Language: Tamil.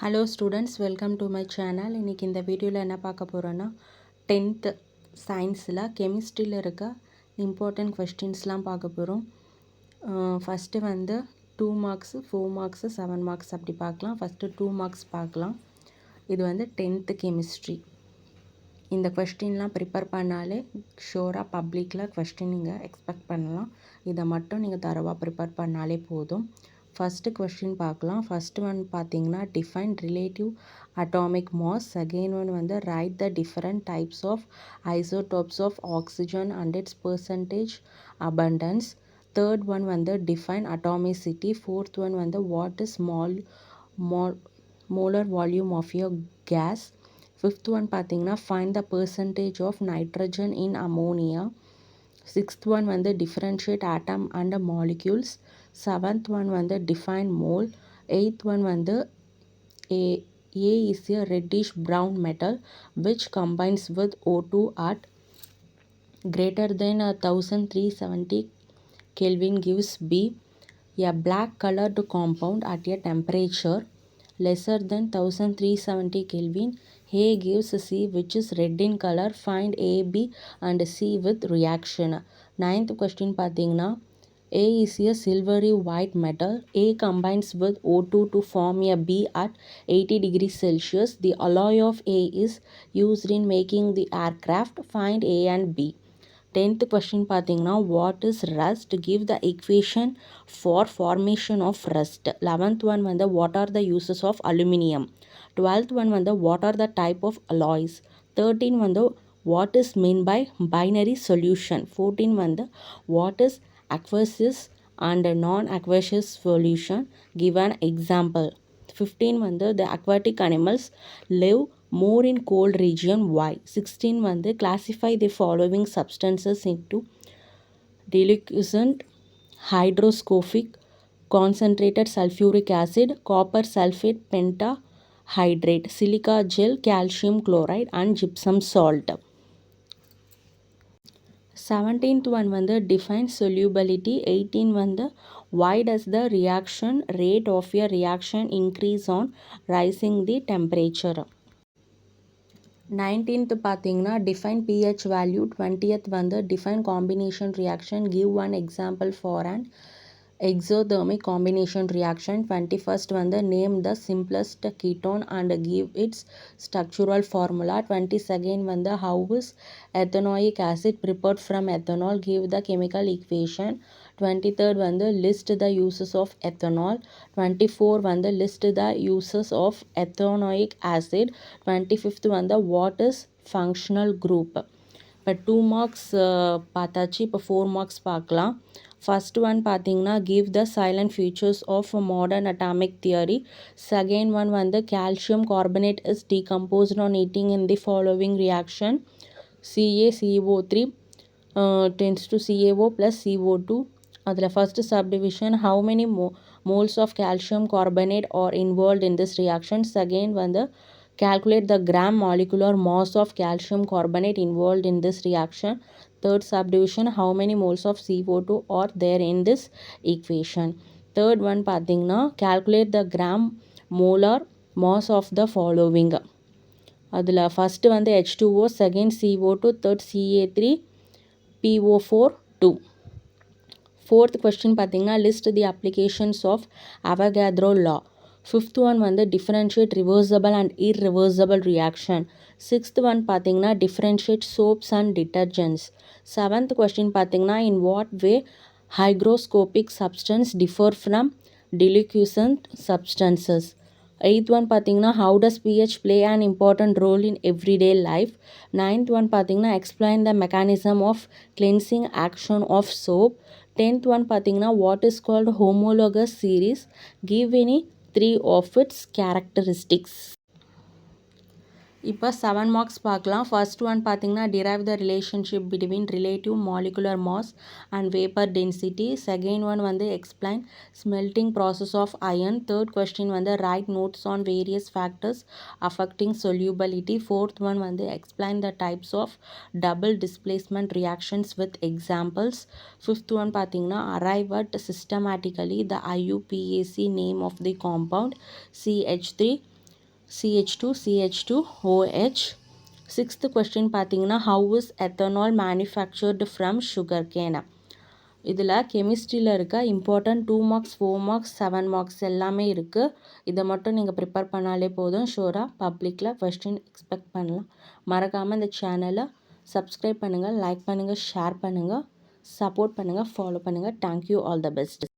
Hello students, welcome to my channel. இன்றைக்கி இந்த வீடியோவில் என்ன பார்க்க போகிறோன்னா 10th சயின்ஸில் கெமிஸ்ட்ரியில் இருக்க இம்பார்ட்டண்ட் கொஸ்டின்ஸ்லாம் பார்க்க போகிறோம். ஃபஸ்ட்டு வந்து 2 மார்க்ஸு 4 மார்க்ஸு 7 மார்க்ஸ் அப்படி பார்க்கலாம். ஃபஸ்ட்டு 2 மார்க்ஸ் பார்க்கலாம். இது வந்து 10th கெமிஸ்ட்ரி. இந்த கொஸ்டின்லாம் ப்ரிப்பேர் பண்ணாலே ஷோராக பப்ளிக்கில் கொஸ்டின் நீங்கள் எக்ஸ்பெக்ட் பண்ணலாம். இதை மட்டும் நீங்கள் தரவாக ப்ரிப்பேர் பண்ணாலே போதும். ஃபஸ்ட்டு கொஸ்டின் பார்க்கலாம். ஃபஸ்ட்டு ஒன் பார்த்தீங்கன்னா define relative atomic mass. Second one வந்து write the different types of isotopes of oxygen and its percentage abundance. Third one வந்து டிஃபைன் அட்டாமிசிட்டி. ஃபோர்த் ஒன் வந்து what is molar volume of a gas. Fifth one பார்த்தீங்கன்னா find the percentage of nitrogen in ammonia. Sixth one வந்து differentiate atom and molecules. Seventh one வந்து டிஃபைன் மோல். எயித் ஒன் வந்து A is a reddish brown metal which combines with O2 at greater than 1370 Kelvin gives B. A black colored compound at a temperature lesser than 1370 Kelvin. A gives C which is red in color. Find A, B and C with reaction. Ninth question பார்த்தீங்கன்னா A is a silvery white metal. A combines with O2 to form a B at 80 degrees Celsius. The alloy of A is used in making the aircraft. Find A and B. 10th question பார்த்தீங்கன்னா what is rust? Give the equation for formation of rust. 11th one வந்து what are the uses of aluminium. 12th one வந்து what are the type of alloys. 13 வந்து what is meant by binary solution. 14 வந்து what is aqueous and non-aqueous solution. Give an example. 15 வந்து the aquatic animals live more in cold region. Why? 16 வந்து classify the following substances into deliquescent, hydroscopic, concentrated sulfuric acid, copper sulfate, pentahydrate, silica gel, calcium chloride and gypsum salt. 17th one வந்து define solubility. 18 வந்து why does the reaction rate of a reaction increase on rising the temperature. 19th பார்த்தீங்கன்னா define pH value. 20th வந்து define combination reaction. Give one example for an exothermic combination reaction. 21st வந்து name the simplest ketone and give its structural formula. 22nd வந்து how is ethanoic acid prepared from ethanol. Give the chemical equation. 23rd வந்து list the uses of ethanol. 24 வந்து list the uses of ethanoic acid. 25th வந்து what is functional group. இப்போ 2 மார்க்ஸ் பார்த்தாச்சு. இப்போ 4 மார்க்ஸ் பார்க்கலாம். ஃபர்ஸ்ட் ஒன் பார்த்தீங்கன்னா give the salient features of modern atomic theory. Second one வந்து calcium carbonate is decomposed on heating in the following reaction. CaCO3 tends to CaO plus CO2. அதில் first subdivision how many moles of calcium carbonate are involved in this reaction. Second வந்து calculate the gram molecular mass of calcium carbonate involved in this reaction. Third subdivision how many moles of CO2 are there in this equation. Third one பார்த்தீங்கன்னா calculate the gram molar mass of the following. அதில் ஃபஸ்ட்டு வந்து H2O, second CO2, third Ca3, PO4, 2. Fourth question பார்த்தீங்கன்னா list the applications of Avogadro law. Fifth one வந்து differentiate reversible and irreversible reaction. Sixth one பார்த்தீங்கன்னா differentiate soaps and detergents. Seventh question பார்த்தீங்கன்னா in what way hygroscopic substance differ from deliquescent substances. Eighth one பார்த்தீங்கன்னா how does pH play an important role in everyday life. Ninth one பார்த்தீங்கன்னா explain the mechanism of cleansing action of soap. 10th one பார்த்தீங்கன்னா what is called homologous series. Give any 3 of its characteristics. இப்போ 7 மார்க்ஸ் பார்க்கலாம். ஃபர்ஸ்ட் ஒன் பார்த்தீங்கன்னா derive the relationship between relative molecular mass and vapor density. Second one வந்து explain smelting process of iron. Third question வந்து write notes on various factors affecting solubility. Fourth one வந்து explain the types of double displacement reactions with examples. Fifth one பார்த்தீங்கன்னா arrive at systematically the IUPAC name of the compound CH3 CH2CH2OH. Sixth question பார்த்தீங்கன்னா how is ethanol manufactured from sugarcane. இதில் கெமிஸ்ட்ரியில் இருக்க இம்பார்ட்டன்ட் 2 மார்க்ஸ் 4 மார்க்ஸ் 7 மார்க்ஸ் எல்லாமே இருக்குது. இதை மட்டும் நீங்கள் ப்ரிப்பேர் பண்ணாலே போதும், ஷூராக பப்ளிக்கில் கொஸ்டின் எக்ஸ்பெக்ட் பண்ணலாம். மறக்காமல் இந்த சேனலை சப்ஸ்கிரைப் பண்ணுங்கள், லைக் பண்ணுங்கள், ஷேர் பண்ணுங்கள், சப்போர்ட் பண்ணுங்கள், ஃபாலோ பண்ணுங்கள். Thank you, all the best.